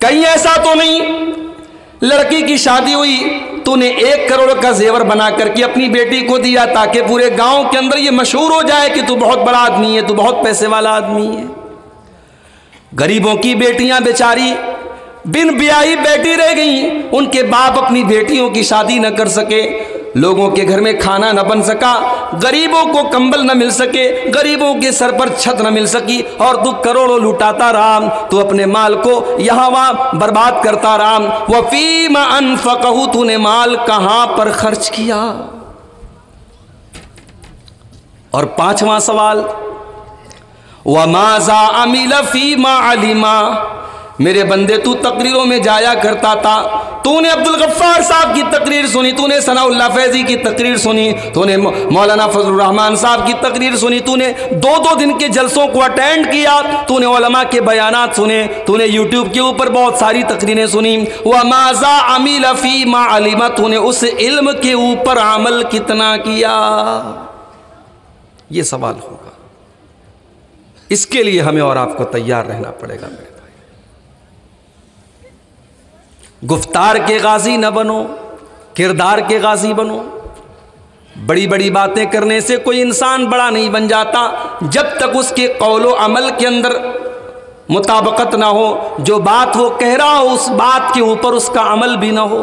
کہیں ایسا تو نہیں لڑکی کی شادی ہوئی تو نے 1 کروڑ کا زیور بنا کر کے اپنی بیٹی کو دیا تاکہ پورے گاؤں کے اندر یہ مشہور ہو جائے کہ تو بہت بڑا آدمی ہے، تو بہت پیسے والا آدمی ہے۔ غریبوں کی بیٹیاں بیچاری بن بیاہی بیٹی رہ گئیں، ان کے باپ اپنی بیٹیوں کی شادی نہ کر سکے، لوگوں کے گھر میں کھانا نہ بن سکا، غریبوں کو کمبل نہ مل سکے، غریبوں کے سر پر چھت نہ مل سکی، اور تو کروڑوں لوٹاتا رہا، تو اپنے مال کو یہاں وہاں برباد کرتا رہا۔ وَفِيمَ أَنفَقَهُ، تو نے مال کہاں پر خرچ کیا؟ اور 5واں سوال، وَمَاذَا عَمِلَ فِيمَا عَلِمَ، میرے بندے تو تقریروں میں جایا کرتا تھا، تو نے عبدالغفار صاحب کی تقریر سنی، تو نے ثناء اللہ فیضی کی تقریر سنی، تو نے مولانا فضل الرحمان صاحب کی تقریر سنی، تو نے 2 دن کے جلسوں کو اٹینڈ کیا، تو نے علماء کے بیانات سنے، تو نے یوٹیوب کے اوپر بہت ساری تقریریں سنی۔ وَمَاذَا عَمِلَ فِيمَا عَلِمَ، تو نے اس علم کے اوپر عمل کتنا کیا؟ یہ سوال ہوگا، اس کے لیے ہمیں اور آپ کو تیار رہنا پڑے گا۔ میرے بھائی، گفتار کے غازی نہ بنو، کردار کے غازی بنو۔ بڑی بڑی باتیں کرنے سے کوئی انسان بڑا نہیں بن جاتا جب تک اس کے قول و عمل کے اندر مطابقت نہ ہو، جو بات وہ کہہ رہا ہو اس بات کے اوپر اس کا عمل بھی نہ ہو۔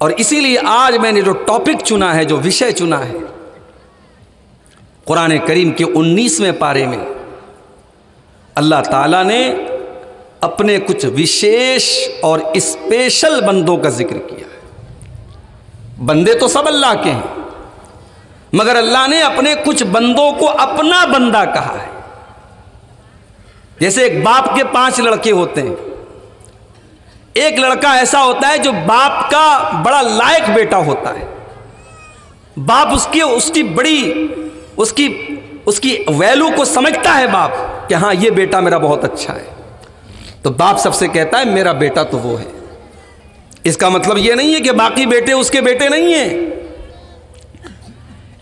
اور اسی لیے آج میں نے جو ٹاپک چنا ہے، جو وشے چنا ہے، قرآن کریم کے 19ویں پارے میں اللہ تعالیٰ نے اپنے کچھ وشیش اور اسپیشل بندوں کا ذکر کیا ہے۔ بندے تو سب اللہ کے ہیں، مگر اللہ نے اپنے کچھ بندوں کو اپنا بندہ کہا ہے۔ جیسے ایک باپ کے 5 لڑکے ہوتے ہیں، ایک لڑکا ایسا ہوتا ہے جو باپ کا بڑا لائق بیٹا ہوتا ہے، باپ اس کی ویلو کو سمجھتا ہے باپ کہ ہاں یہ بیٹا میرا بہت اچھا ہے، تو باپ سب سے کہتا ہے میرا بیٹا تو وہ ہے۔ اس کا مطلب یہ نہیں ہے کہ باقی بیٹے اس کے بیٹے نہیں ہیں۔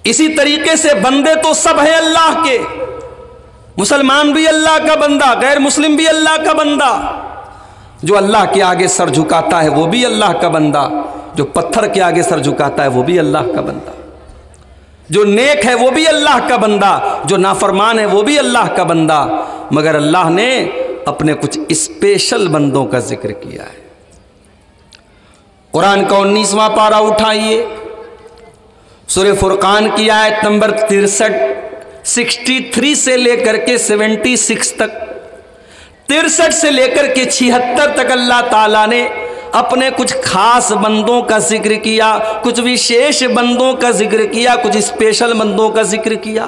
اسی طریقے سے بندے تو سب ہیں اللہ کے، مسلمان بھی اللہ کا بندہ، غیر مسلم بھی اللہ کا بندہ۔ جو اللہ کے آگے سر جھکاتا ہے وہ بھی اللہ کا بندہ، جو پتھر کے آگے سر جھکاتا ہے وہ بھی اللہ کا بندہ، جو نیک ہے وہ بھی اللہ کا بندہ، جو نافرمان ہے وہ بھی اللہ کا بندہ۔ مگر اللہ نے اپنے کچھ اسپیشل بندوں کا ذکر کیا ہے۔ قرآن کا 19واں پارہ اٹھائیے، سورہ فرقان کی آیت نمبر 63 سے لے کر کے 76 تک، 63 سے لے کر کے 76 تک اللہ تعالیٰ نے اپنے کچھ خاص بندوں کا ذکر کیا، کچھ وشیش بندوں کا ذکر کیا، کچھ اسپیشل بندوں کا ذکر کیا،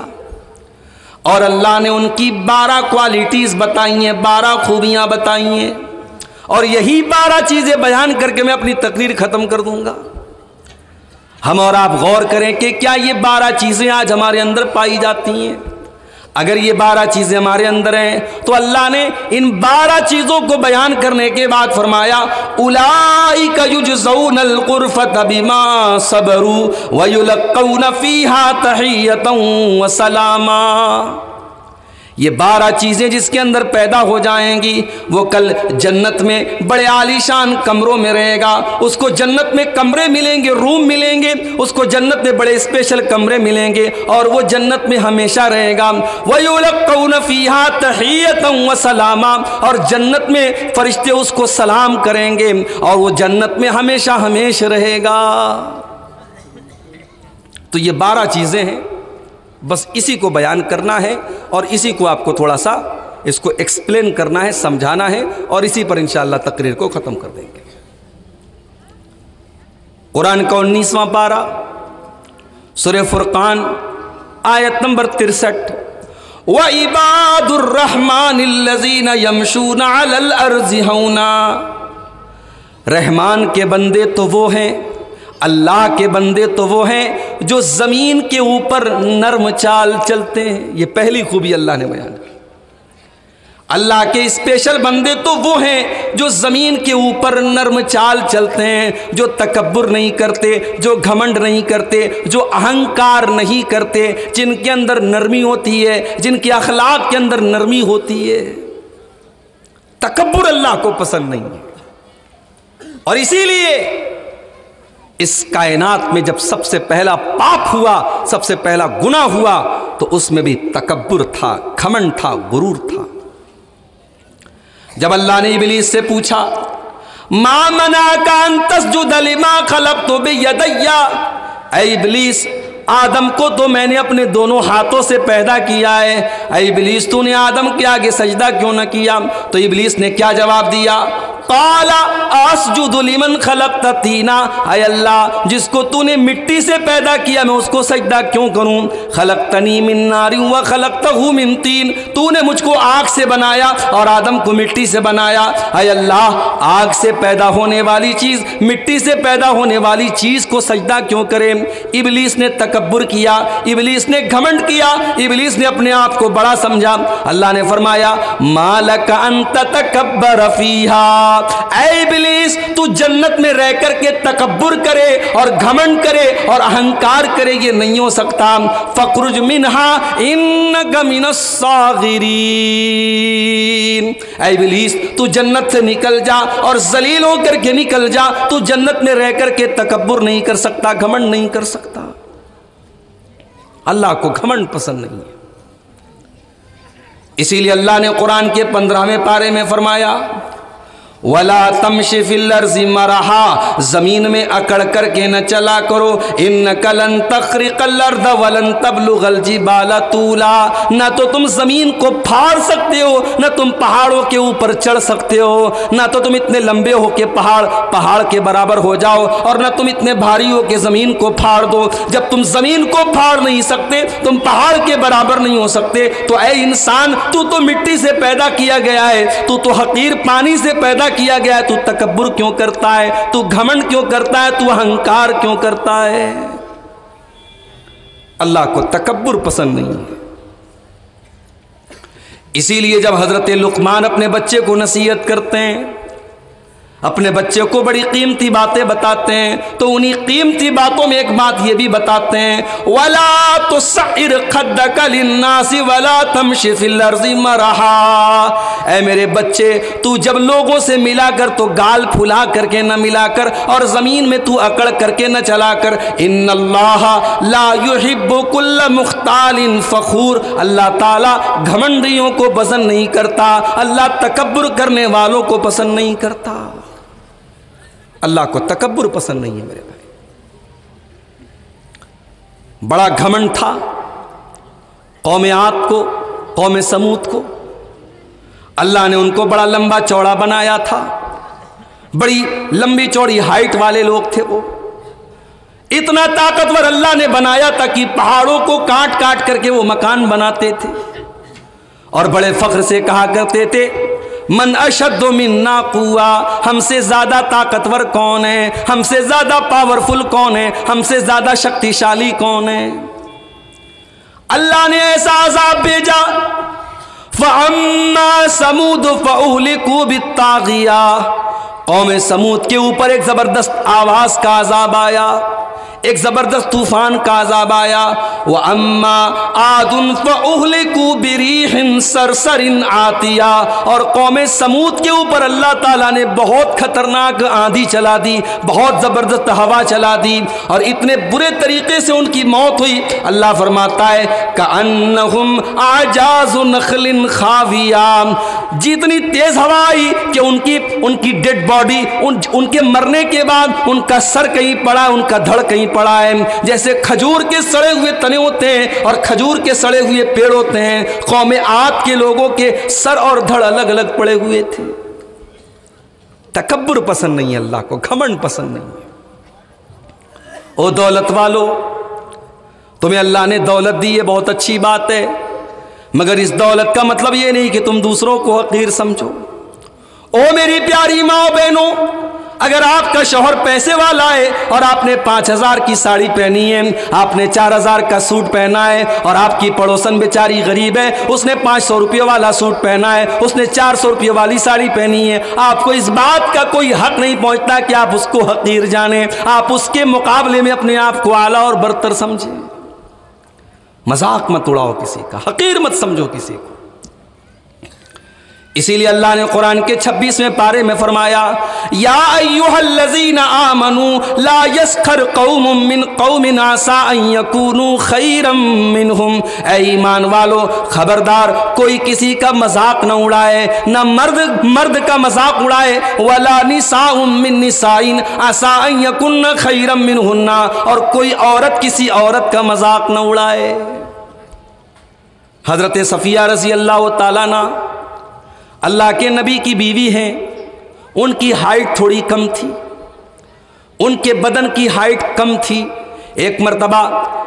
اور اللہ نے ان کی 12 کوالٹیز بتائی ہیں، 12 خوبیاں بتائی ہیں، اور یہی 12 چیزیں بیان کر کے میں اپنی تقریر ختم کر دوں گا۔ ہم اور آپ غور کریں کہ کیا یہ 12 چیزیں آج ہمارے اندر پائی جاتی ہیں؟ اگر یہ 12 چیزیں ہمارے اندر ہیں تو اللہ نے ان 12 چیزوں کو بیان کرنے کے بعد فرمایا اولئک یجزون الغرفۃ بما صبروا ویلقون فیہا تحیۃ وسلاما۔ یہ 12 چیزیں جس کے اندر پیدا ہو جائیں گی وہ کل جنت میں بڑے عالیشان کمروں میں رہے گا، اس کو جنت میں کمرے ملیں گے، روم ملیں گے، اس کو جنت میں بڑے اسپیشل کمرے ملیں گے، اور وہ جنت میں ہمیشہ رہے گا۔ وَيُلَقَّوْنَ فِيهَا تَحِيَّةً وَسَلَامًا، اور جنت میں فرشتے اس کو سلام کریں گے، اور وہ جنت میں ہمیشہ ہمیشہ رہے گا۔ تو یہ 12 چیزیں ہیں، بس اسی کو بیان کرنا ہے اور اسی کو آپ کو تھوڑا سا اس کو ایکسپلین کرنا ہے، سمجھانا ہے، اور اسی پر انشاءاللہ تقریر کو ختم کر دیں گے۔ قرآن کا 19واں پارہ سورہ فرقان آیت نمبر 63، وَعِبَادُ الرَّحْمَنِ الَّذِينَ يَمْشُونَ عَلَى الْأَرْضِ هَوْنًا، رحمان کے بندے تو وہ ہیں، اللہ کے بندے تو وہ ہیں جو زمین کے اوپر نرم چال چلتے ہیں۔ یہ پہلی خوبی اللہ نے بیان کی۔ اللہ کے اسپیشل بندے تو وہ ہیں جو زمین کے اوپر نرم چال چلتے ہیں، جو تکبر نہیں کرتے، جو گھمنڈ نہیں کرتے، جو اہنکار نہیں کرتے، جن کے اندر نرمی ہوتی ہے، جن کے اخلاق کے اندر نرمی ہوتی ہے۔ تکبر اللہ کو پسند نہیں ہے. اور اسی لیے اس کائنات میں جب سب سے پہلا پاپ ہوا، سب سے پہلا گناہ ہوا، تو اس میں بھی تکبر تھا، گھمنڈ تھا، غرور تھا. جب اللہ نے ابلیس سے پوچھا ما منعک ان تسجد لما خلقت بیدی، اے ابلیس آدم کو تو میں نے اپنے دونوں ہاتھوں سے پیدا کیا ہے، اے ابلیس تو نے آدم کے آگے سجدہ کیوں نہ کیا؟ تو ابلیس نے کیا جواب دیا؟ قال اسجد لمن خلقت طینا، اے اللہ جس کو تو نے مٹی سے پیدا کیا میں اس کو سجدہ کیوں کروں؟ خلقتنی من نار وخلقتہ من طین، تو نے مجھ کو آگ سے بنایا اور آدم کو مٹی سے بنایا. اے اللہ آگ سے پیدا ہونے والی چیز، مٹی سے پیدا ہونے والی چیز کو سجدہ کیوں کرے؟ ابلیس نے تکبر کیا، ابلیس نے گھمنڈ کیا، ابلیس نے اپنے آپ کو بڑا سمجھا. اللہ نے فرمایا ما لک ان تتکبر فیہا، اے ابلیس تو جنت میں رہ کر کے تکبر کرے اور گھمنڈ کرے اور اہنکار کرے، یہ نہیں ہو سکتا. فخرج منہا انک من الصاغرین، اے ابلیس تو جنت سے نکل جا اور ذلیل ہو کر کے نکل جا. تو جنت میں رہ کر کے تکبر نہیں کر سکتا، گھمنڈ نہیں کر سکتا. اللہ کو گھمنڈ پسند نہیں ہے. اسی لیے اللہ نے قرآن کے 15ویں پارے میں فرمایا وَلَا تَمْشِ فِي الْأَرْضِ مَرَحًا، زمین میں اکڑ کر کے نہ چلا کرو. إِنَّكَ لَن تَخْرِقَ الْأَرْضَ وَلَن تَبْلُغَ الْجِبَالَ طُولًا، نہ تو تم زمین کو پھاڑ سکتے ہو، نہ تم پہاڑوں کے اوپر چڑھ سکتے ہو، نہ تو تم اتنے لمبے ہو کہ پہاڑ کے برابر ہو جاؤ، اور نہ تم اتنے بھاری ہو کہ زمین کو پھاڑ دو. جب تم زمین کو پھاڑ نہیں سکتے، تم پہاڑ کے برابر نہیں ہو سکتے، تو اے انسان تو مٹی سے پیدا کیا گیا ہے، تو حقیر پانی سے پیدا کیا گیا ہے، تو تکبر کیوں کرتا ہے؟ تو گھمنڈ کیوں کرتا ہے؟ تو اہنکار کیوں کرتا ہے؟ اللہ کو تکبر پسند نہیں ہے. اسی لیے جب حضرت لقمان اپنے بچے کو نصیحت کرتے ہیں، اپنے بچے کو بڑی قیمتی باتیں بتاتے ہیں، تو انہی قیمتی باتوں میں ایک بات یہ بھی بتاتے ہیں وَلَا تُسَعِّرْ خَدَّكَ لِلنَّاسِ وَلَا تَمْشِ فِي الْأَرْضِ مَرَحًا، اے میرے بچے تو جب لوگوں سے ملا کر تو گال پھلا کر کے نہ ملا کر، اور زمین میں تو اکڑ کر کے نہ چلا کر. ان اللہ لا يحب كل مختال فخور، اللہ تعالیٰ گھمنڈیوں کو پسند نہیں کرتا، اللہ تکبر کرنے والوں کو پسند نہیں کرتا. اللہ کو تکبر پسند نہیں ہے میرے بھائی. بڑا گھمنڈ تھا قوم عاد کو، قوم سمود کو. اللہ نے ان کو بڑا لمبا چوڑا بنایا تھا، بڑی لمبی چوڑی ہائٹ والے لوگ تھے. وہ اتنا طاقتور اللہ نے بنایا تھا کہ پہاڑوں کو کاٹ کاٹ کر کے وہ مکان بناتے تھے، اور بڑے فخر سے کہا کرتے تھے من اشد منا قوہ، ہم سے زیادہ طاقتور کون ہے، ہم سے زیادہ پاورفل کون ہے، ہم سے زیادہ شکتیشالی کون ہے. اللہ نے ایسا عذاب بھیجا فَأَمَّا سَمُودُ فَأُهْلِكُوا بِالطَّاغِيَةِ، قوم سمود کے اوپر ایک زبردست آواز کا عذاب آیا، ایک زبردست طوفان کا عذاب آیا. وَأَمَّا عَادٌ فَأُهْلِكُوا بِرِيحٍ صَرْصَرٍ عَاتِيَةٍ، اور قوم سمود کے اوپر اللہ تعالیٰ نے بہت خطرناک آندھی چلا دی، بہت زبردست ہوا چلا دی، اور اتنے برے طریقے سے ان کی موت ہوئی. اللہ فرماتا ہے كَأَنَّهُمْ أَعْجَازُ نَخْلٍ خَاوِيَةٍ، جتنی تیز ہوا آئی کہ ان کی ڈیڈ باڈی، ان کے مرنے کے بعد ان کا سر کہیں پڑا، ان کا دھڑ کہیں پڑا ہے، جیسے کھجور کے سڑے ہوئے تنے ہوتے ہیں اور کھجور کے سڑے ہوئے پیڑ ہوتے ہیں. قوم عاد کے لوگوں کے سر اور دھڑ الگ الگ پڑے ہوئے تھے. تکبر پسند نہیں ہے اللہ کو، گھمنڈ پسند نہیں ہے. او دولت والو، تمہیں اللہ نے دولت دی ہے، بہت اچھی بات ہے، مگر اس دولت کا مطلب یہ نہیں کہ تم دوسروں کو حقیر سمجھو. او میری پیاری ماں بہنوں، اگر آپ کا شوہر پیسے والا ہے اور آپ نے 5000 کی ساڑی پہنی ہے، آپ نے 4000 کا سوٹ پہنا ہے، اور آپ کی پڑوسن بیچاری غریب ہے، اس نے 500 روپے والا سوٹ پہنا ہے، اس نے 400 روپے والی ساڑی پہنی ہے، آپ کو اس بات کا کوئی حق نہیں پہنچتا کہ آپ اس کو حقیر جانیں، آپ اس کے مقابلے میں اپنے آپ کو اعلیٰ اور برتر سمجھیں. مذاق مت اڑاؤ کسی کا، حقیر مت سمجھو کسی کو. اسی لیے اللہ نے قرآن کے 26ویں پارے میں فرمایا یا ایھا الذین آمنوا لا یسخر قوم من قوم عسى ان یکونوا خیرا منہم، اے ایمان والو خبردار کوئی کسی کا مذاق نہ اڑائے، نہ مرد کا مذاق اڑائے، ولا نساء من نساء عسى ان یکن خیرا منہن، اور کوئی عورت کسی عورت کا مذاق نہ اڑائے۔ حضرت صفیہ رضی اللہ تعالیٰ عنہ اللہ کے نبی کی بیوی ہیں، ان کی ہائٹ تھوڑی کم تھی، ان کے بدن کی ہائٹ کم تھی۔ ایک مرتبہ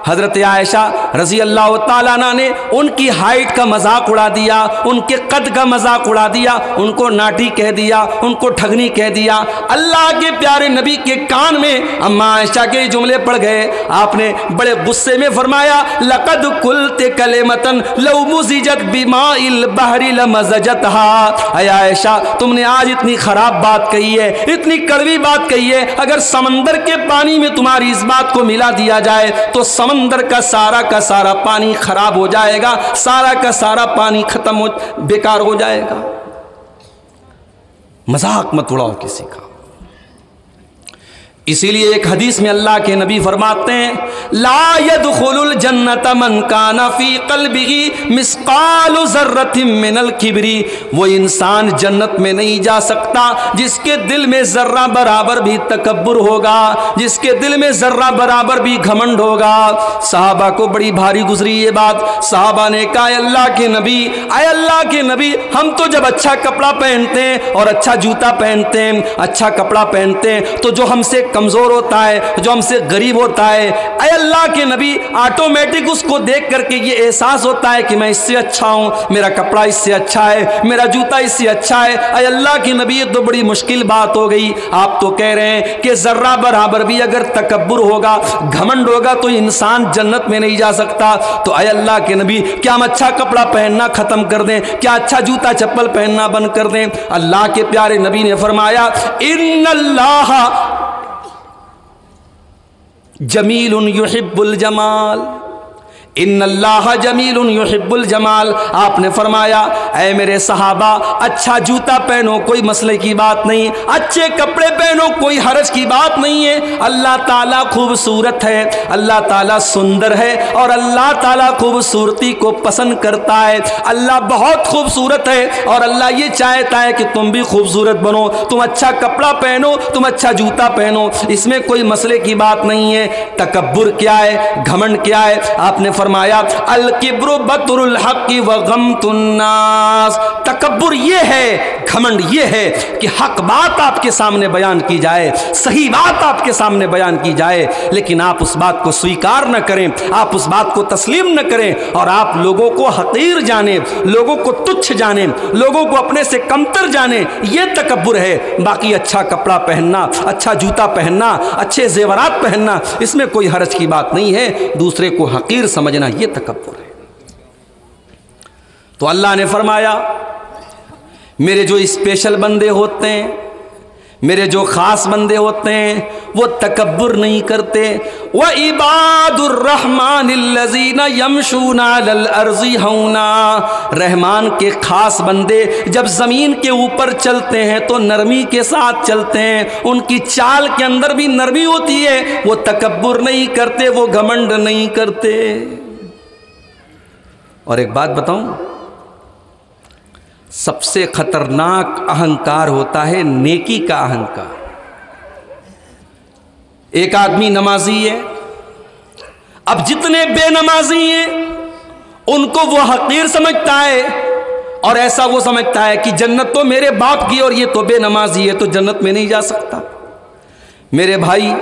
حضرت عائشہ رضی اللہ تعالیٰ عنہ نے ان کی ہائٹ کا مذاق اڑا دیا، ان کے قد کا مذاق اڑا دیا، ان کو ناٹی کہہ دیا، ان کو ٹھگنی کہہ دیا۔ اللہ کے پیارے نبی کے کان میں اما عائشہ کے جملے پڑ گئے، آپ نے بڑے غصے میں فرمایا لقد قلت کلمۃ لو مزجت بماء البحر لمزجتها، اے عائشہ تم نے آج اتنی خراب بات کہی ہے، اتنی کڑوی بات کہی ہے، اگر سمندر کے پانی میں تمہاری اس بات کو ملا دیا جائے تو سمندر کا سارا پانی خراب ہو جائے گا، سارا کا سارا پانی ختم ہو بیکار ہو جائے گا۔ مذاق مت اڑاؤ کسی کا۔ اسی لیے ایک حدیث میں اللہ کے نبی فرماتے ہیں لا يدخل الجنت من کان فی قلبہ مثقال ذرۃ من الکبر، وہ انسان جنت میں نہیں جا سکتا جس کے دل میں ذرہ برابر بھی تکبر ہوگا، جس کے دل میں ذرہ برابر بھی گھمنڈ ہوگا۔ صحابہ کو بڑی بھاری گزری یہ بات، صحابہ نے کہا اے اللہ کے نبی، اے اللہ کے نبی، ہم تو جب اچھا کپڑا پہنتے ہیں اور اچھا جوتا پہنتے ہیں، اچھا کپڑا پہنتے ہیں تو جو ہم سے کمزور ہوتا ہے، جو ہم سے غریب ہوتا ہے، اے اللہ کے نبی آٹومیٹک اس کو دیکھ کر کے یہ احساس ہوتا ہے کہ میں اس سے اچھا ہوں، میرا کپڑا اس سے اچھا ہے، میرا جوتا اس سے اچھا ہے۔ اے اللہ کے نبی یہ تو بڑی مشکل بات ہو گئی، آپ تو کہہ رہے ہیں کہ ذرہ برابر بھی اگر تکبر ہوگا، گھمنڈ ہوگا تو انسان جنت میں نہیں جا سکتا۔ تو اے اللہ کے نبی کیا ہم اچھا کپڑا پہننا ختم کر دیں؟ کیا اچھا جوتا چپل پہننا بند کر دیں؟ اللہ کے پیارے نبی نے فرمایا ان اللہ جمیل یحب الجمال، ان اللہ جمیل یحب الجمال۔ آپ نے فرمایا اے میرے صحابہ اچھا جوتا پہنو کوئی مسئلے کی بات نہیں، اچھے کپڑے پہنو کوئی حرج کی بات نہیں ہے۔ اللہ تعالیٰ خوبصورت ہے، اللہ تعالیٰ سندر ہے، اور اللہ تعالیٰ خوبصورتی کو پسند کرتا ہے۔ اللہ بہت خوبصورت ہے اور اللہ یہ چاہتا ہے کہ تم بھی خوبصورت بنو، تم اچھا کپڑا پہنو، تم اچھا جوتا پہنو، اس میں کوئی مسئلے کی بات نہیں ہے۔ تکبر کیا ہے، گھمنڈ کیا ہے؟ آپ نے فرمایا الکبر بطر الحق وغمط الناس، تکبر یہ ہے، گھمنڈ یہ ہے کہ حق بات آپ کے سامنے بیان کی جائے، صحیح بات آپ کے سامنے بیان کی جائے، لیکن آپ اس بات کو سویکار نہ کریں، آپ اس بات کو تسلیم نہ کریں، اور آپ لوگوں کو حقیر جانیں، لوگوں کو تچھ جانیں، لوگوں کو اپنے سے کمتر جانیں، یہ تکبر ہے۔ باقی اچھا کپڑا پہننا، اچھا جوتا پہننا، اچھے زیورات پہننا، اس میں کوئی حرج کی بات نہیں ہے، دوسرے کو حقیر سمجھنا یہ تکبر ہے۔ تو اللہ نے فرمایا میرے جو اسپیشل بندے ہوتے ہیں، میرے جو خاص بندے ہوتے ہیں وہ تکبر نہیں کرتے۔ وَعِبَادُ الرَّحْمَنِ الَّذِينَ يَمْشُونَ عَلَى الْأَرْضِ هَوْنًا، رحمان کے خاص بندے جب زمین کے اوپر چلتے ہیں تو نرمی کے ساتھ چلتے ہیں، ان کی چال کے اندر بھی نرمی ہوتی ہے، وہ تکبر نہیں کرتے، وہ گھمنڈ نہیں کرتے۔ اور ایک بات بتاؤں، سب سے خطرناک اہنکار ہوتا ہے نیکی کا اہنکار۔ ایک آدمی نمازی ہے، اب جتنے بے نمازی ہیں ان کو وہ حقیر سمجھتا ہے، اور ایسا وہ سمجھتا ہے کہ جنت تو میرے باپ کی اور یہ تو بے نمازی ہے تو جنت میں نہیں جا سکتا۔ میرے بھائی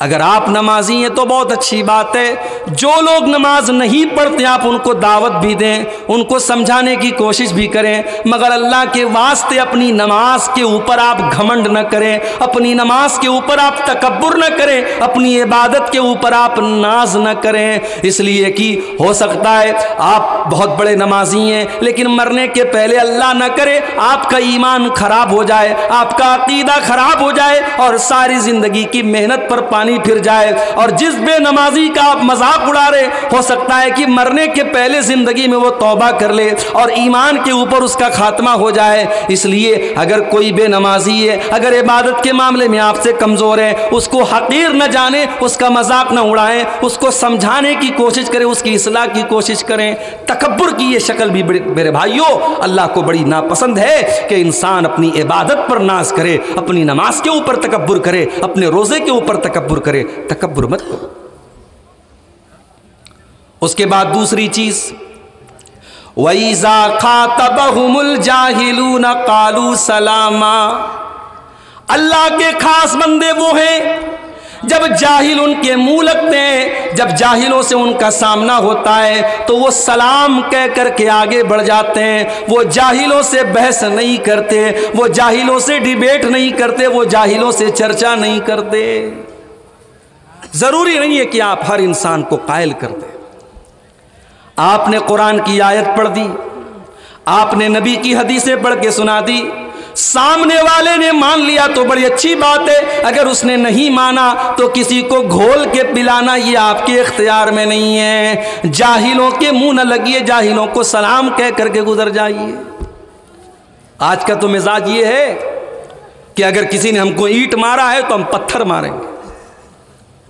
اگر آپ نمازی ہیں تو بہت اچھی بات ہے، جو لوگ نماز نہیں پڑھتے آپ ان کو دعوت بھی دیں، ان کو سمجھانے کی کوشش بھی کریں، مگر اللہ کے واسطے اپنی نماز کے اوپر آپ گھمنڈ نہ کریں، اپنی نماز کے اوپر آپ تکبر نہ کریں، اپنی عبادت کے اوپر آپ ناز نہ کریں، اس لیے کہ ہو سکتا ہے آپ بہت بڑے نمازی ہیں لیکن مرنے کے پہلے اللہ نہ کرے آپ کا ایمان خراب ہو جائے، آپ کا عقیدہ خراب ہو جائے اور ساری زندگی کی محنت پر پانی پانی پھر جائے، اور جس بے نمازی کا آپ مذاق اڑا رہے، ہو سکتا ہے کہ مرنے کے پہلے زندگی میں وہ توبہ کر لے اور ایمان کے اوپر اس کا خاتمہ ہو جائے۔ اس لیے اگر کوئی بے نمازی ہے، اگر عبادت کے معاملے میں آپ سے کمزور ہے، اس کو حقیر نہ جانے، اس کا مذاق نہ اڑائیں، اس کو سمجھانے کی کوشش کریں، اس کی اصلاح کی کوشش کریں۔ تکبر کی یہ شکل بھی میرے بھائیوں اللہ کو بڑی ناپسند ہے کہ انسان اپنی عبادت پر ناز کرے، اپنی نماز کے اوپر تکبر کرے، اپنے روزے کے اوپر تکبر کرے۔ تکبر مت کرو۔ اس کے بعد دوسری چیز، وَإِذَا خَاطَبَهُمُ الْجَاهِلُونَ قَالُوا سَلَامًا۔ اللہ کے خاص بندے وہ ہیں جب جاہل ان کے منہ لگتے ہیں، جب جاہلوں سے ان کا سامنا ہوتا ہے تو وہ سلام کہہ کر کے آگے بڑھ جاتے ہیں۔ وہ جاہلوں سے بحث نہیں کرتے، وہ جاہلوں سے ڈیبیٹ نہیں کرتے، وہ جاہلوں سے چرچا نہیں کرتے۔ ضروری نہیں ہے کہ آپ ہر انسان کو قائل کر دیں۔ آپ نے قرآن کی آیت پڑھ دی، آپ نے نبی کی حدیثیں پڑھ کے سنا دی، سامنے والے نے مان لیا تو بڑی اچھی بات ہے، اگر اس نے نہیں مانا تو کسی کو گھول کے پلانا یہ آپ کے اختیار میں نہیں ہے۔ جاہلوں کے منہ نہ لگیے، جاہلوں کو سلام کہہ کر کے گزر جائیے۔ آج کا تو مزاج یہ ہے کہ اگر کسی نے ہم کو اینٹ مارا ہے تو ہم پتھر ماریں گے،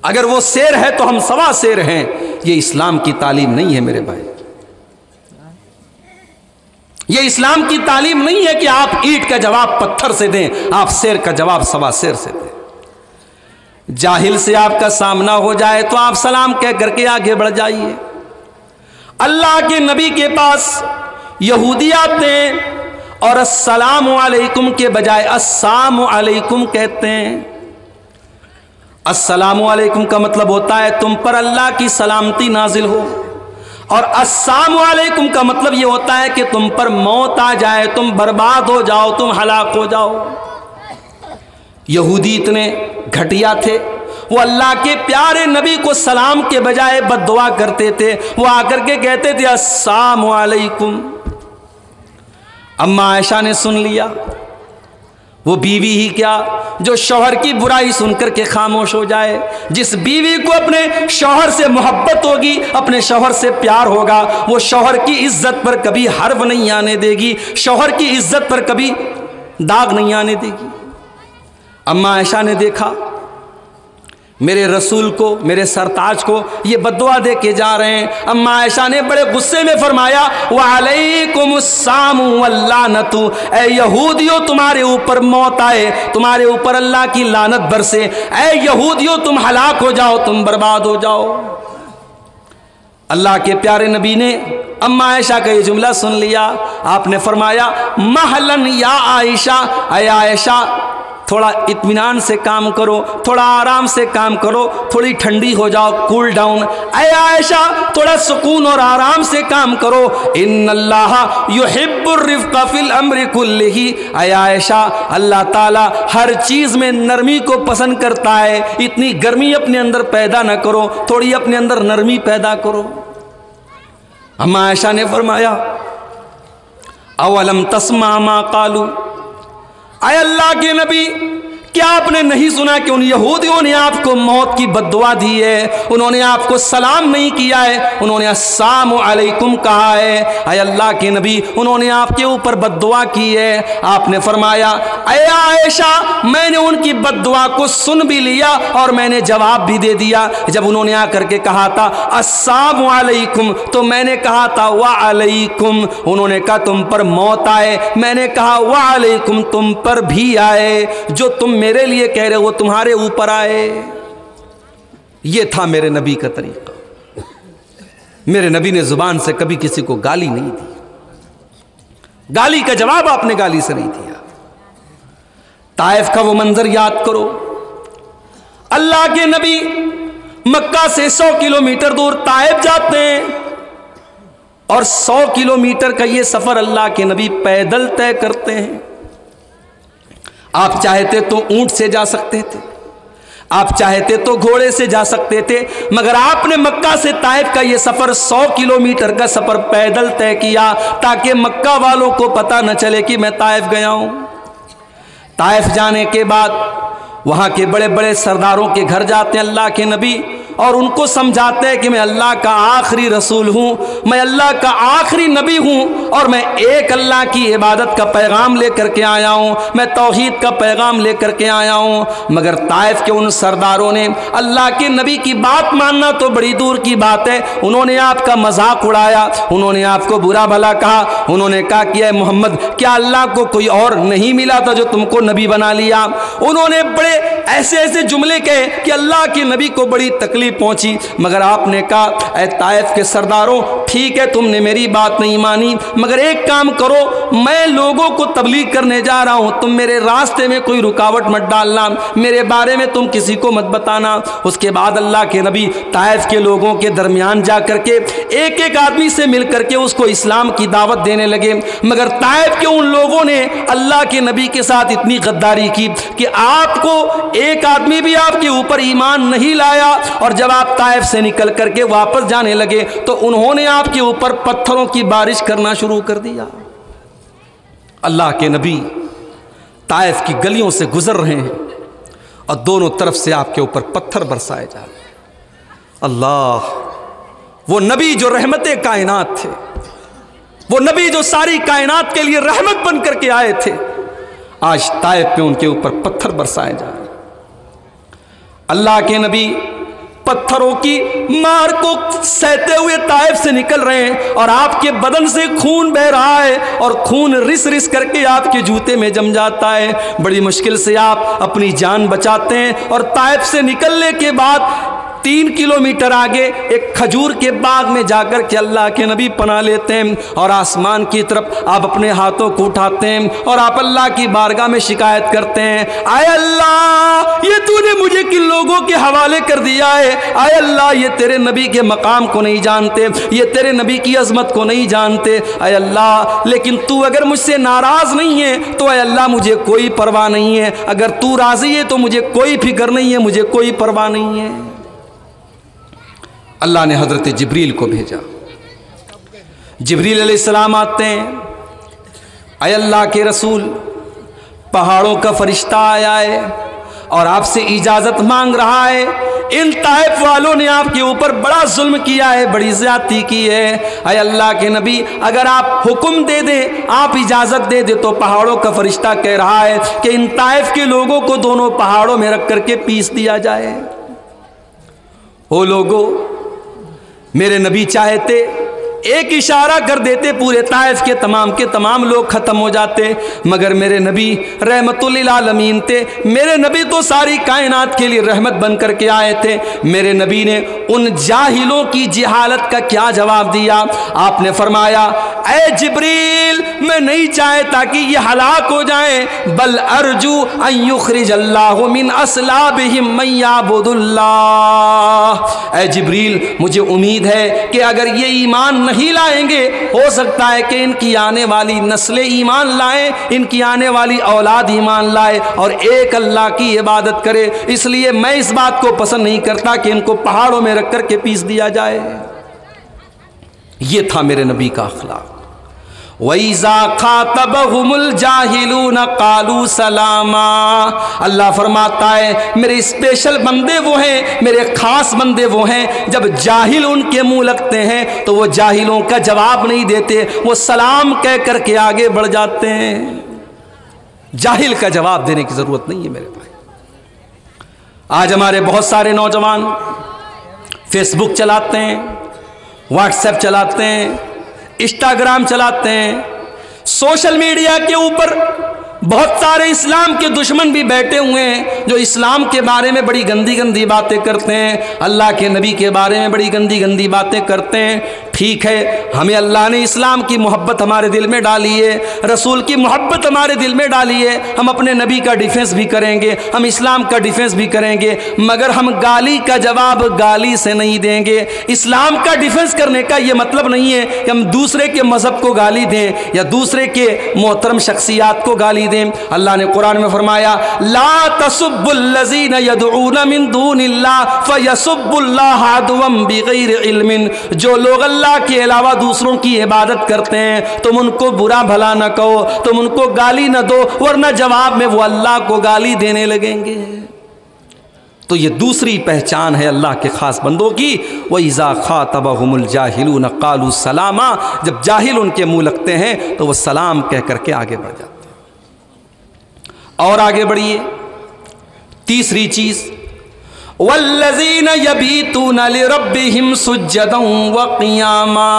اگر وہ شیر ہے تو ہم سوا شیر ہیں۔ یہ اسلام کی تعلیم نہیں ہے میرے بھائی، یہ اسلام کی تعلیم نہیں ہے کہ آپ اینٹ کا جواب پتھر سے دیں، آپ شیر کا جواب سوا شیر سے دیں۔ جاہل سے آپ کا سامنا ہو جائے تو آپ سلام کہہ کر کے آگے بڑھ جائیے۔ اللہ کے نبی کے پاس یہودی آتے ہیں اور السلام علیکم کے بجائے السلام علیکم کہتے ہیں۔ السلام علیکم کا مطلب ہوتا ہے تم پر اللہ کی سلامتی نازل ہو، اور السلام علیکم کا مطلب یہ ہوتا ہے کہ تم پر موت آ جائے، تم برباد ہو جاؤ، تم ہلاک ہو جاؤ۔ یہودی اتنے گھٹیا تھے، وہ اللہ کے پیارے نبی کو سلام کے بجائے بد دعا کرتے تھے۔ وہ آ کر کے کہتے تھے السلام علیکم۔ اما عائشہ نے سن لیا، وہ بیوی ہی کیا جو شوہر کی برائی سن کر کے خاموش ہو جائے۔ جس بیوی کو اپنے شوہر سے محبت ہوگی، اپنے شوہر سے پیار ہوگا، وہ شوہر کی عزت پر کبھی حرف نہیں آنے دے گی، شوہر کی عزت پر کبھی داغ نہیں آنے دے گی۔ اما عائشہ نے دیکھا میرے رسول کو، میرے سرتاج کو یہ بددعا دے کے جا رہے ہیں۔ اما عائشہ نے بڑے غصے میں فرمایا وعلیکم السلام واللعنت، اے یہودیوں تمہارے اوپر موت آئے، تمہارے اوپر اللہ کی لعنت برسے، اے یہودیوں تم ہلاک ہو جاؤ، تم برباد ہو جاؤ۔ اللہ کے پیارے نبی نے اما عائشہ کا یہ جملہ سن لیا، آپ نے فرمایا مہلن یا عائشہ، اے عائشہ تھوڑا اطمینان سے کام کرو، تھوڑا آرام سے کام کرو، تھوڑی ٹھنڈی ہو جاؤ، کول ڈاؤن۔ اے عائشہ تھوڑا سکون اور آرام سے کام کرو، ان اللہ یحب الرفق فی الامر کلہ۔ اے عائشہ اللہ تعالی ہر چیز میں نرمی کو پسند کرتا ہے، اتنی گرمی اپنے اندر پیدا نہ کرو، تھوڑی اپنے اندر نرمی پیدا کرو۔ اما عائشہ نے فرمایا اولم تسمع ما قالوا، اے اللہ کے نبی کیا آپ نے نہیں سنا کہ ان یہودیوں نے آپ کو موت کی بد دعا دی ہے، انہوں نے آپ کو سلام نہیں کیا ہے، انہوں نے السلام علیکم کہا ہے۔ اے اللہ کے نبی انہوں نے آپ کے اوپر بد دعا کی ہے۔ آپ نے فرمایا اے عائشہ میں نے ان کی بد دعا کو سن بھی لیا اور میں نے جواب بھی دے دیا۔ جب انہوں نے آ کر کے کہا تھا السلام علیکم تو میں نے کہا تھا وعلیکم، انہوں نے کہا تم پر موت آئے، میں نے کہا وعلیکم تم پر بھی آئے، جو تم میرے لیے کہہ رہے وہ تمہارے اوپر آئے۔ یہ تھا میرے نبی کا طریقہ۔ میرے نبی نے زبان سے کبھی کسی کو گالی نہیں دی، گالی کا جواب آپ نے گالی سے نہیں دیا۔ طائف کا وہ منظر یاد کرو، اللہ کے نبی مکہ سے 100 کلومیٹر دور طائف جاتے ہیں اور 100 کلومیٹر کا یہ سفر اللہ کے نبی پیدل طے کرتے ہیں۔ آپ چاہتے تو اونٹ سے جا سکتے تھے، آپ چاہتے تو گھوڑے سے جا سکتے تھے، مگر آپ نے مکہ سے طائف کا یہ سفر 100 کلومیٹر کا سفر پیدل طے کیا تاکہ مکہ والوں کو پتہ نہ چلے کہ میں طائف گیا ہوں۔ طائف جانے کے بعد وہاں کے بڑے بڑے سرداروں کے گھر جاتے ہیں اللہ کے نبی اور ان کو سمجھاتے ہیں کہ میں اللہ کا آخری رسول ہوں، میں اللہ کا آخری نبی ہوں اور میں ایک اللہ کی عبادت کا پیغام لے کر کے آیا ہوں، میں توحید کا پیغام لے کر کے آیا ہوں۔ مگر طائف کے ان سرداروں نے اللہ کے نبی کی بات ماننا تو بڑی دور کی بات ہے، انہوں نے آپ کا مذاق اڑایا، انہوں نے آپ کو برا بھلا کہا، انہوں نے کہا کہ اے محمد کیا اللہ کو کوئی اور نہیں ملا تھا جو تم کو نبی بنا لیا؟ انہوں نے بڑے ایسے جملے کہے کہ اللہ کے نبی کو بڑی تکلیف پہنچی۔ مگر آپ نے کہا اے طائف کے سرداروں ٹھیک ہے تم نے میری بات نہیں مانی، مگر ایک کام کرو، میں لوگوں کو تبلیغ کرنے جا رہا ہوں، تم میرے راستے میں کوئی رکاوٹ مت ڈالنا، میرے بارے میں تم کسی کو مت بتانا۔ اس کے بعد اللہ کے نبی طائف کے لوگوں کے درمیان جا کر کے ایک ایک آدمی سے مل کر کے اس کو اسلام کی دعوت دینے لگے۔ مگر طائف کے ان لوگوں نے اللہ کے نبی کے ساتھ اتنی غداری کی کہ آپ کو ایک آدمی بھی آپ کے اوپر ایمان نہیں لایا، اور جب آپ طائف سے نکل کر کے واپس جانے لگے تو انہوں نے آپ کے اوپر پتھروں کی بارش کرنا شروع کر دیا۔ اللہ کے نبی طائف کی گلیوں سے گزر رہے ہیں اور دونوں طرف سے آپ کے اوپر پتھر برسائے جا رہے ہیں۔ اللہ، وہ نبی جو رحمت کائنات تھے، وہ نبی جو ساری کائنات کے لیے رحمت بن کر کے آئے تھے، آج طائف پہ ان کے اوپر پتھر برسائے جا رہے ہیں۔ اللہ کے نبی پتھروں کی مار کو سہتے ہوئے طائف سے نکل رہے ہیں اور آپ کے بدن سے خون بہ رہا ہے اور خون رس رس کر کے آپ کے جوتے میں جم جاتا ہے۔ بڑی مشکل سے آپ اپنی جان بچاتے ہیں اور طائف سے نکلنے کے بعد 3 کلومیٹر آگے ایک کھجور کے باغ میں جا کر کے اللہ کے نبی پناہ لیتے ہیں اور آسمان کی طرف آپ اپنے ہاتھوں کو اٹھاتے ہیں اور آپ اللہ کی بارگاہ میں شکایت کرتے ہیں، اے اللہ یہ تو نے مجھے کن لوگوں کے حوالے کر دیا ہے، اے اللہ یہ تیرے نبی کے مقام کو نہیں جانتے، یہ تیرے نبی کی عظمت کو نہیں جانتے، اے اللہ لیکن تو اگر مجھ سے ناراض نہیں ہے تو اے اللہ مجھے کوئی پرواہ نہیں ہے، اگر تو راضی ہے تو مجھے کوئی فکر نہیں ہے، مجھے کوئی پرواہ نہیں ہے۔ اللہ نے حضرت جبریل کو بھیجا، جبریل علیہ السلام آتے ہیں، اے اللہ کے رسول پہاڑوں کا فرشتہ آیا ہے اور آپ سے اجازت مانگ رہا ہے، ان طائف والوں نے آپ کے اوپر بڑا ظلم کیا ہے، بڑی زیادتی کی ہے، اے اللہ کے نبی اگر آپ حکم دے دیں، آپ اجازت دے دیں تو پہاڑوں کا فرشتہ کہہ رہا ہے کہ ان طائف کے لوگوں کو دونوں پہاڑوں میں رکھ کر کے پیس دیا جائے۔ وہ لوگوں میرے نبی چاہتے ایک اشارہ کر دیتے پورے طائف کے تمام لوگ ختم ہو جاتے، مگر میرے نبی رحمت للعالمین تھے، میرے نبی تو ساری کائنات کے لیے رحمت بن کر کے آئے تھے۔ میرے نبی نے ان جاہلوں کی جہالت کا کیا جواب دیا؟ آپ نے فرمایا اے جبریل میں نہیں چاہتا کہ یہ ہلاک ہو جائیں، بل ارجو ان یخرج اللہ من اصلابہم من یعبد اللہ۔ اے جبریل مجھے امید ہے کہ اگر یہ ایمان نہیں لائیں گے، ہو سکتا ہے کہ ان کی آنے والی نسلیں ایمان لائیں، ان کی آنے والی اولاد ایمان لائے اور ایک اللہ کی عبادت کرے، اس لیے میں اس بات کو پسند نہیں کرتا کہ ان کو پہاڑوں میں رکھ کر کے پیس دیا جائے۔ یہ تھا میرے نبی کا اخلاق۔ وَإِذَا خَاطَبَهُمُ الْجَاهِلُونَ قَالُوا سَلَامًا۔ اللہ فرماتا ہے میرے اسپیشل بندے وہ ہیں، میرے خاص بندے وہ ہیں، جب جاہل ان کے منہ لگتے ہیں تو وہ جاہلوں کا جواب نہیں دیتے، وہ سلام کہہ کر کے آگے بڑھ جاتے ہیں۔ جاہل کا جواب دینے کی ضرورت نہیں ہے میرے بھائی۔ آج ہمارے بہت سارے نوجوان فیس بک چلاتے ہیں، واٹس ایپ چلاتے ہیں، انسٹاگرام چلاتے ہیں، سوشل میڈیا کے اوپر بہت سارے اسلام کے دشمن بھی بیٹھے ہوئے ہیں جو اسلام کے بارے میں بڑی گندی گندی باتیں کرتے ہیں، اللہ کے نبی کے بارے میں بڑی گندی گندی باتیں کرتے ہیں۔ ٹھیک ہے، ہمیں اللہ نے اسلام کی محبت ہمارے دل میں ڈالی ہے، رسول کی محبت ہمارے دل میں ڈالی ہے، ہم اپنے نبی کا ڈیفنس بھی کریں گے، ہم اسلام کا ڈیفنس بھی کریں گے، مگر ہم گالی کا جواب گالی سے نہیں دیں گے۔ اسلام کا ڈیفنس کرنے کا یہ مطلب نہیں ہے کہ ہم دوسرے کے مذہب کو گالی دیں یا دوسرے کے محترم شخصیات کو گالی دیں۔ اللہ نے قرآن میں فرمایا لا تسبوا الذین یدعون من دون اللہ فیسبوا اللہ عدوا بغیر علم۔ جو لوگ اللہ اللہ کے علاوہ دوسروں کی عبادت کرتے ہیں، تم ان کو برا بھلا نہ کہو، تم ان کو گالی نہ دو، ورنہ جواب میں وہ اللہ کو گالی دینے لگیں گے۔ تو یہ دوسری پہچان ہے اللہ کے خاص بندوں کی، وَإِذَا خَاطَبَهُمُ الْجَاهِلُونَ قَالُوا سَلَامًا، جب جاہل ان کے منہ لگتے ہیں تو وہ سلام کہہ کر کے آگے بڑھ جاتے ہیں۔ اور آگے بڑھیے، تیسری چیز، وَالَّذِينَ يَبِيتُونَ لِرَبِّهِمْ سُجَّدًا وَقِيَامًا،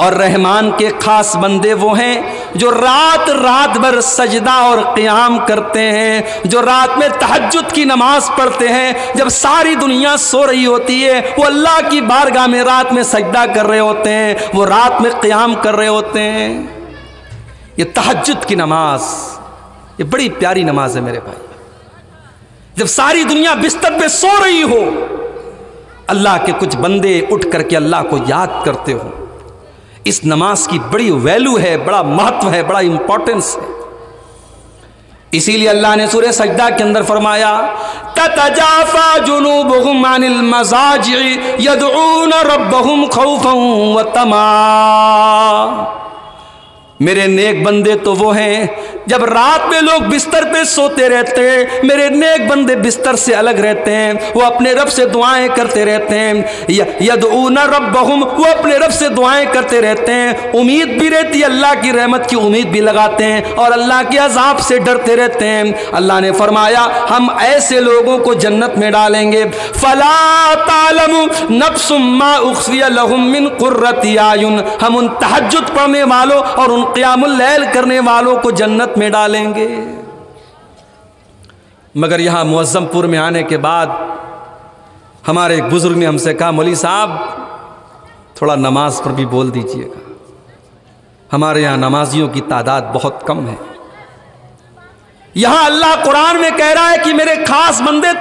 اور رحمان کے خاص بندے وہ ہیں جو رات بھر سجدہ اور قیام کرتے ہیں، جو رات میں تہجد کی نماز پڑھتے ہیں، جب ساری دنیا سو رہی ہوتی ہے وہ اللہ کی بارگاہ میں رات میں سجدہ کر رہے ہوتے ہیں، وہ رات میں قیام کر رہے ہوتے ہیں۔ یہ تہجد کی نماز، یہ بڑی پیاری نماز ہے میرے بھائی۔ جب ساری دنیا بستر پہ سو رہی ہو، اللہ کے کچھ بندے اٹھ کر کے اللہ کو یاد کرتے ہو، اس نماز کی بڑی ویلیو ہے، بڑا مہتو ہے، بڑا امپورٹنس ہے۔ اسی لیے اللہ نے سورہ سجدہ کے اندر فرمایا تَتَجَافَى جُنُوبُهُمْ عَنِ الْمَضَاجِعِ يَدْعُونَ رَبَّهُمْ خَوْفًا وَطَمَعًا، میرے نیک بندے تو وہ ہیں جب رات میں لوگ بستر پہ سوتے رہتے ہیں، میرے نیک بندے بستر سے الگ رہتے ہیں، وہ اپنے رب سے دعائیں کرتے رہتے ہیں، یدعون ربہم، وہ اپنے رب سے دعائیں کرتے رہتے ہیں، امید بھی رہتی ہے، اللہ کی رحمت کی امید بھی لگاتے ہیں اور اللہ کے عذاب سے ڈرتے رہتے ہیں۔ اللہ نے فرمایا ہم ایسے لوگوں کو جنت میں ڈالیں گے، فلا تعلم نفس ما اخفی لهم من قرۃ اعین، ہم ان تہجد پڑھنے والوں اور ان قیام اللیل کرنے والوں کو جنت میں ڈالیں گے۔ مگر یہاں معظم پور میں آنے کے بعد ہمارے ایک بزرگ نے ہم سے کہا مولوی صاحب تھوڑا نماز پر بھی بول دیجئے گا، ہمارے یہاں نمازیوں کی تعداد بہت کم ہے۔ یہاں اللہ قرآن میں کہہ رہا ہے کہ میرے خاص بندے